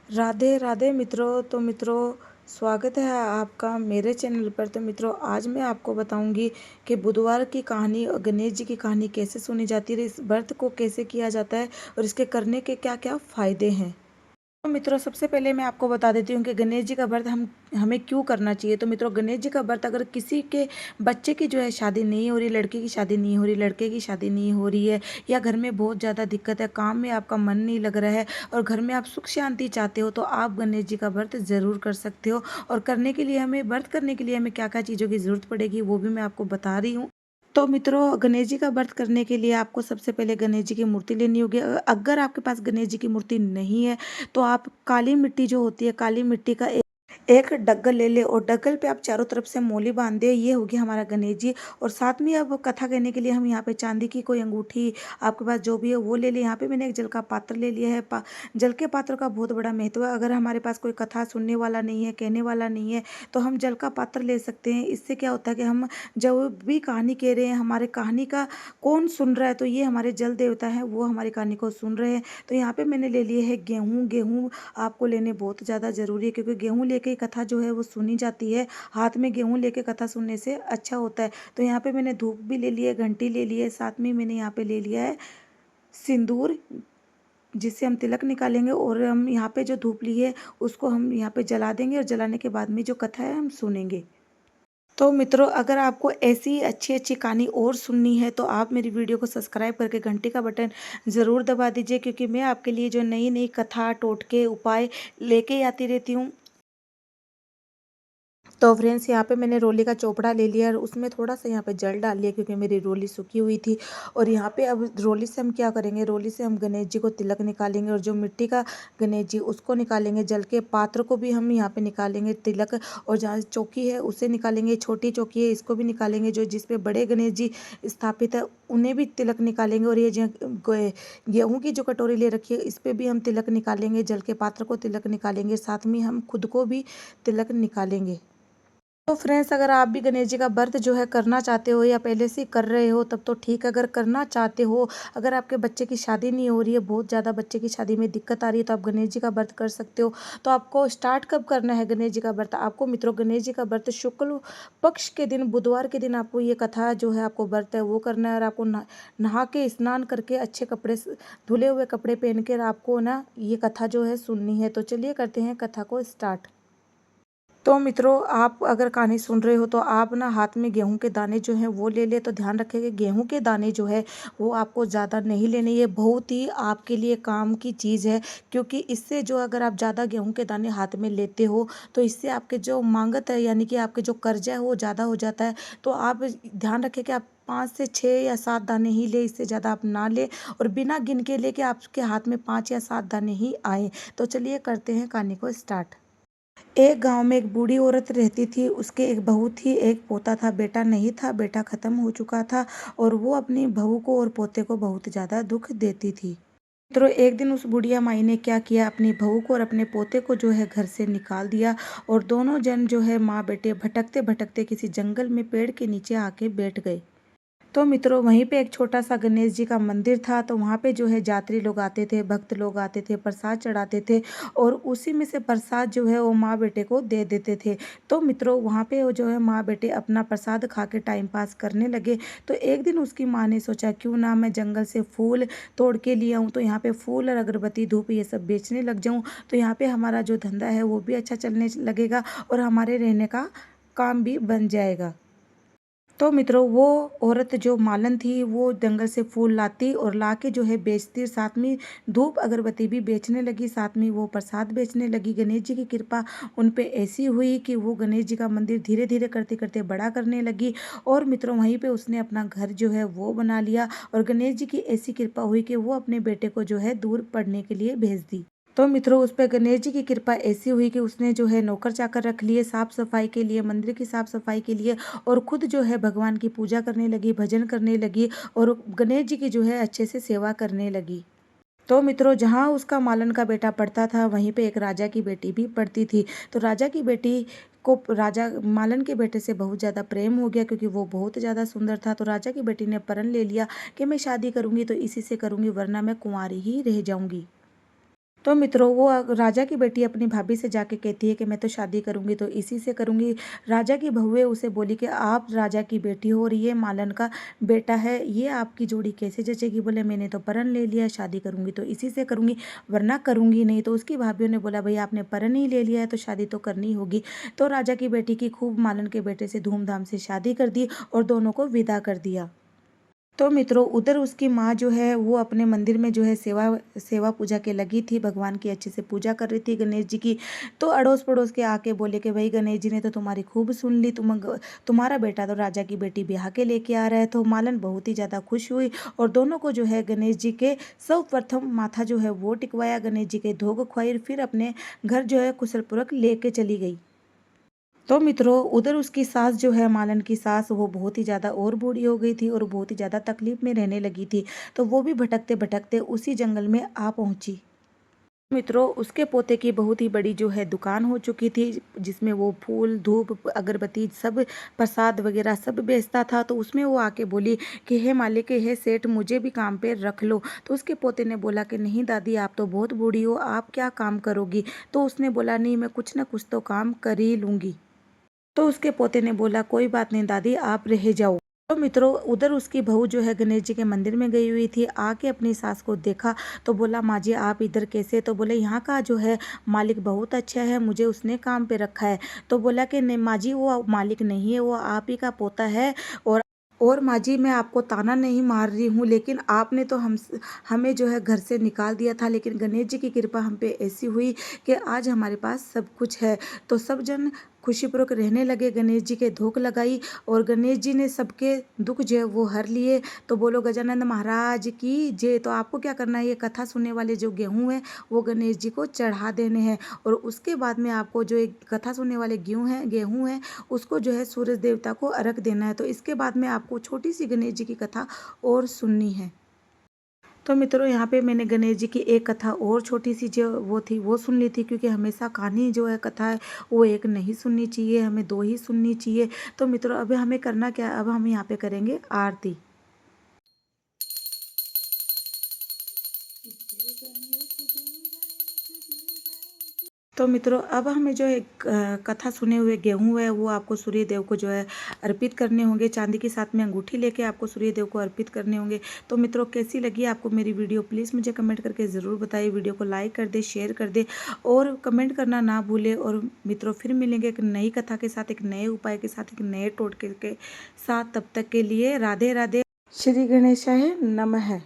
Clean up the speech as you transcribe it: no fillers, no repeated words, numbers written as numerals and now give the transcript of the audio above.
राधे राधे मित्रों। तो मित्रों, स्वागत है आपका मेरे चैनल पर। तो मित्रों, आज मैं आपको बताऊंगी कि बुधवार की कहानी और गणेश जी की कहानी कैसे सुनी जाती है, इस व्रत को कैसे किया जाता है और इसके करने के क्या क्या फायदे हैं। तो मित्रों, सबसे पहले मैं आपको बता देती हूँ कि गणेश जी का व्रत हमें क्यों करना चाहिए। तो मित्रों, गणेश जी का व्रत अगर किसी के बच्चे की जो है शादी नहीं हो रही, लड़की की शादी नहीं हो रही, लड़के की शादी नहीं हो रही है, या घर में बहुत ज़्यादा दिक्कत है, काम में आपका मन नहीं लग रहा है और घर में आप सुख शांति चाहते हो, तो आप गणेश जी का व्रत ज़रूर कर सकते हो। और करने के लिए व्रत करने के लिए हमें क्या क्या चीज़ों की ज़रूरत पड़ेगी वो भी मैं आपको बता रही हूँ। तो मित्रों, गणेश जी का व्रत करने के लिए आपको सबसे पहले गणेश जी की मूर्ति लेनी होगी। अगर आपके पास गणेश जी की मूर्ति नहीं है तो आप काली मिट्टी जो होती है, काली मिट्टी का एक डग्गल ले ले और डग्गल पे आप चारों तरफ से मोली बांध दे। ये होगी हमारा गणेश जी। और साथ में अब कथा कहने के लिए हम यहाँ पे चांदी की कोई अंगूठी आपके पास जो भी है वो ले ले। यहाँ पे मैंने एक जल का पात्र ले लिया है। जल के पात्र का बहुत बड़ा महत्व है। अगर हमारे पास कोई कथा सुनने वाला नहीं है, कहने वाला नहीं है, तो हम जल का पात्र ले सकते हैं। इससे क्या होता है कि हम जब भी कहानी कह रहे हैं, हमारे कहानी का कौन सुन रहा है, तो ये हमारे जल देवता हैं, वो हमारी कहानी को सुन रहे हैं। तो यहाँ पे मैंने ले लिए है गेहूँ। गेहूँ आपको लेने बहुत ज़्यादा ज़रूरी है, क्योंकि गेहूँ लेके कथा जो है वो सुनी जाती है। हाथ में गेहूँ लेके कथा सुनने से अच्छा होता है। तो यहाँ पे मैंने धूप भी ले ली है, घंटी ले ली है, साथ में मैंने यहाँ पे ले लिया है सिंदूर, जिससे हम तिलक निकालेंगे। और हम यहाँ पे जो धूप ली है उसको हम यहाँ पे जला देंगे और जलाने के बाद में जो कथा है हम सुनेंगे। तो मित्रों, अगर आपको ऐसी अच्छी अच्छी कहानी और सुननी है तो आप मेरी वीडियो को सब्सक्राइब करके घंटी का बटन ज़रूर दबा दीजिए, क्योंकि मैं आपके लिए जो नई नई कथा, टोटके, उपाय लेके आती रहती हूँ। तो फ्रेंड्स, यहाँ पे मैंने रोली का चोपड़ा ले लिया और उसमें थोड़ा सा यहाँ पे जल डाल लिया, क्योंकि मेरी रोली सूखी हुई थी। और यहाँ पे अब रोली से हम क्या करेंगे, रोली से हम गणेश जी को तिलक निकालेंगे और जो मिट्टी का गणेश जी उसको निकालेंगे। जल के पात्र को भी हम यहाँ पे निकालेंगे तिलक, और जहाँ चौकी है उसे निकालेंगे। छोटी चौकी है इसको भी निकालेंगे। जो जिस पे बड़े गणेश जी स्थापित है उन्हें भी तिलक निकालेंगे। और ये जो गेहूँ की जो कटोरी ले रखी है इस पर भी हम तिलक निकालेंगे। जल के पात्र को तिलक निकालेंगे, साथ में हम खुद को भी तिलक निकालेंगे। तो फ्रेंड्स, अगर आप भी गणेश जी का व्रत जो है करना चाहते हो या पहले से कर रहे हो तब तो ठीक है। अगर करना चाहते हो, अगर आपके बच्चे की शादी नहीं हो रही है, बहुत ज़्यादा बच्चे की शादी में दिक्कत आ रही है, तो आप गणेश जी का व्रत कर सकते हो। तो आपको स्टार्ट कब करना है गणेश जी का व्रत? आपको मित्रों, गणेश जी का व्रत शुक्ल पक्ष के दिन, बुधवार के दिन आपको ये कथा जो है, आपको व्रत है वो करना है। और आपको नहा के स्नान करके अच्छे कपड़े, धुले हुए कपड़े पहन कर आपको ना ये कथा जो है सुननी है। तो चलिए करते हैं कथा को स्टार्ट। तो मित्रों, आप अगर कहानी सुन रहे हो तो आप ना हाथ में गेहूं के दाने जो हैं वो ले ले। तो ध्यान रखें कि गेहूं के दाने जो है वो आपको ज़्यादा नहीं लेने। ये बहुत ही आपके लिए काम की चीज़ है, क्योंकि इससे जो अगर आप ज़्यादा गेहूं के दाने हाथ में लेते हो तो इससे आपके जो मांगत है, यानी कि आपके जो कर्जा है वो ज़्यादा हो जाता है। तो आप ध्यान रखें कि आप 5 से 6 या 7 दाने ही ले, इससे ज़्यादा आप ना ले। और बिना गिन के ले कि आपके हाथ में 5 या 7 दाने ही आए। तो चलिए करते हैं कहानी को स्टार्ट। एक गांव में एक बूढ़ी औरत रहती थी। उसके एक बहू थी, एक पोता था। बेटा नहीं था, बेटा खत्म हो चुका था और वो अपनी बहू को और पोते को बहुत ज़्यादा दुख देती थी। मित्रों, एक दिन उस बुढ़िया माई ने क्या किया, अपनी बहू को और अपने पोते को जो है घर से निकाल दिया। और दोनों जन जो है माँ बेटे भटकते भटकते किसी जंगल में पेड़ के नीचे आके बैठ गए। तो मित्रों, वहीं पे एक छोटा सा गणेश जी का मंदिर था। तो वहाँ पे जो है यात्री लोग आते थे, भक्त लोग आते थे, प्रसाद चढ़ाते थे और उसी में से प्रसाद जो है वो माँ बेटे को दे देते थे। तो मित्रों, वहाँ पे वो जो है माँ बेटे अपना प्रसाद खा के टाइम पास करने लगे। तो एक दिन उसकी माँ ने सोचा, क्यों ना मैं जंगल से फूल तोड़ के लिए आऊँ, तो यहाँ पे फूल और अगरबत्ती, धूप ये सब बेचने लग जाऊँ। तो यहाँ पे हमारा जो धंधा है वो भी अच्छा चलने लगेगा और हमारे रहने का काम भी बन जाएगा। तो मित्रों, वो औरत जो मालन थी वो जंगल से फूल लाती और ला के जो है बेचती, साथ में धूप अगरबत्ती भी बेचने लगी, साथ में वो प्रसाद बेचने लगी। गणेश जी की कृपा उन पे ऐसी हुई कि वो गणेश जी का मंदिर धीरे धीरे करते करते बड़ा करने लगी। और मित्रों, वहीं पे उसने अपना घर जो है वो बना लिया। और गणेश जी की ऐसी कृपा हुई कि वो अपने बेटे को जो है दूर पढ़ने के लिए भेज दी। तो मित्रों, उस पर गणेश जी की कृपा ऐसी हुई कि उसने जो है नौकर चाकर रख लिए साफ सफाई के लिए, मंदिर की साफ सफाई के लिए। और खुद जो है भगवान की पूजा करने लगी, भजन करने लगी और गणेश जी की जो है अच्छे से सेवा करने लगी। तो मित्रों, जहाँ उसका मालन का बेटा पढ़ता था वहीं पे एक राजा की बेटी भी पढ़ती थी। तो राजा की बेटी को राजा मालन के बेटे से बहुत ज़्यादा प्रेम हो गया, क्योंकि वो बहुत ज़्यादा सुंदर था। तो राजा की बेटी ने प्रण ले लिया कि मैं शादी करूंगी तो इसी से करूंगी, वरना मैं कुंवारी ही रह जाऊंगी। तो मित्रों वो राजा की बेटी अपनी भाभी से जाके कहती है कि मैं तो शादी करूंगी तो इसी से करूंगी। राजा की बहुएं उसे बोली कि आप राजा की बेटी हो और ये मालन का बेटा है, ये आपकी जोड़ी कैसे जचेगी। बोले मैंने तो परण ले लिया, शादी करूंगी तो इसी से करूंगी, वरना करूंगी नहीं। तो उसकी भाभीियों ने बोला भाई आपने परण ही ले लिया है तो शादी तो करनी होगी। तो राजा की बेटी की खूब मालन के बेटे से धूमधाम से शादी कर दी और दोनों को विदा कर दिया। तो मित्रों उधर उसकी माँ जो है वो अपने मंदिर में जो है सेवा सेवा पूजा के लगी थी, भगवान की अच्छे से पूजा कर रही थी गणेश जी की। तो अड़ोस पड़ोस के आके बोले कि भाई गणेश जी ने तो तुम्हारी खूब सुन ली, तुम्हारा बेटा तो राजा की बेटी ब्याह के लेके आ रहा है। तो मालन बहुत ही ज़्यादा खुश हुई और दोनों को जो है गणेश जी के सर्वप्रथम माथा जो है वो टिकवाया, गणेश जी के धोग खुआई, फिर अपने घर जो है कुशलपूर्वक लेके चली गई। तो मित्रों उधर उसकी सास जो है मालन की सास वो बहुत ही ज़्यादा और बूढ़ी हो गई थी और बहुत ही ज़्यादा तकलीफ में रहने लगी थी। तो वो भी भटकते भटकते उसी जंगल में आ पहुंची। मित्रों उसके पोते की बहुत ही बड़ी जो है दुकान हो चुकी थी, जिसमें वो फूल धूप अगरबत्ती सब प्रसाद वगैरह सब बेचता था। तो उसमें वो आके बोली कि हे मालिक हे सेठ मुझे भी काम पे रख लो। तो उसके पोते ने बोला कि नहीं दादी आप तो बहुत बूढ़ी हो, आप क्या काम करोगी। तो उसने बोला नहीं मैं कुछ ना कुछ तो काम कर ही लूँगी। तो उसके पोते ने बोला कोई बात नहीं दादी आप रह जाओ। तो मित्रों उधर उसकी बहू जो है गणेश जी के मंदिर में गई हुई थी, आके अपनी सास को देखा तो बोला माँ जी आप इधर कैसे। तो बोले यहाँ का जो है मालिक बहुत अच्छा है, मुझे उसने काम पे रखा है। तो बोला कि नहीं माँ जी वो मालिक नहीं है, वो आप ही का पोता है। और माँ जी मैं आपको ताना नहीं मार रही हूँ, लेकिन आपने तो हमें जो है घर से निकाल दिया था, लेकिन गणेश जी की कृपा हम पे ऐसी हुई कि आज हमारे पास सब कुछ है। तो सब जन खुशीपूर्वक रहने लगे, गणेश जी के धोख लगाई और गणेश जी ने सबके दुख जो है वो हर लिए। तो बोलो गजानंद महाराज की जय। तो आपको क्या करना है, ये कथा सुनने वाले जो गेहूँ हैं वो गणेश जी को चढ़ा देने हैं और उसके बाद में आपको जो एक कथा सुनने वाले गेहूँ हैं उसको जो है सूरज देवता को अर्घ देना है। तो इसके बाद में आपको छोटी सी गणेश जी की कथा और सुननी है। तो मित्रों यहाँ पे मैंने गणेश जी की एक कथा और छोटी सी जो वो थी वो सुन ली थी, क्योंकि हमेशा कहानी जो है कथा है वो एक नहीं सुननी चाहिए, हमें दो ही सुननी चाहिए। तो मित्रों अब हमें करना क्या है, अब हम यहाँ पे करेंगे आरती। तो मित्रों अब हमें जो है कथा सुने हुए गेहूँ है वो आपको सूर्य देव को जो है अर्पित करने होंगे। चांदी के साथ में अंगूठी लेके आपको सूर्य देव को अर्पित करने होंगे। तो मित्रों कैसी लगी आपको मेरी वीडियो प्लीज़ मुझे कमेंट करके ज़रूर बताइए। वीडियो को लाइक कर दे, शेयर कर दे और कमेंट करना ना भूले। और मित्रों फिर मिलेंगे एक नई कथा के साथ, एक नए उपाय के साथ, एक नए टोटके के साथ। तब तक के लिए राधे राधे। श्री गणेशाय नमः।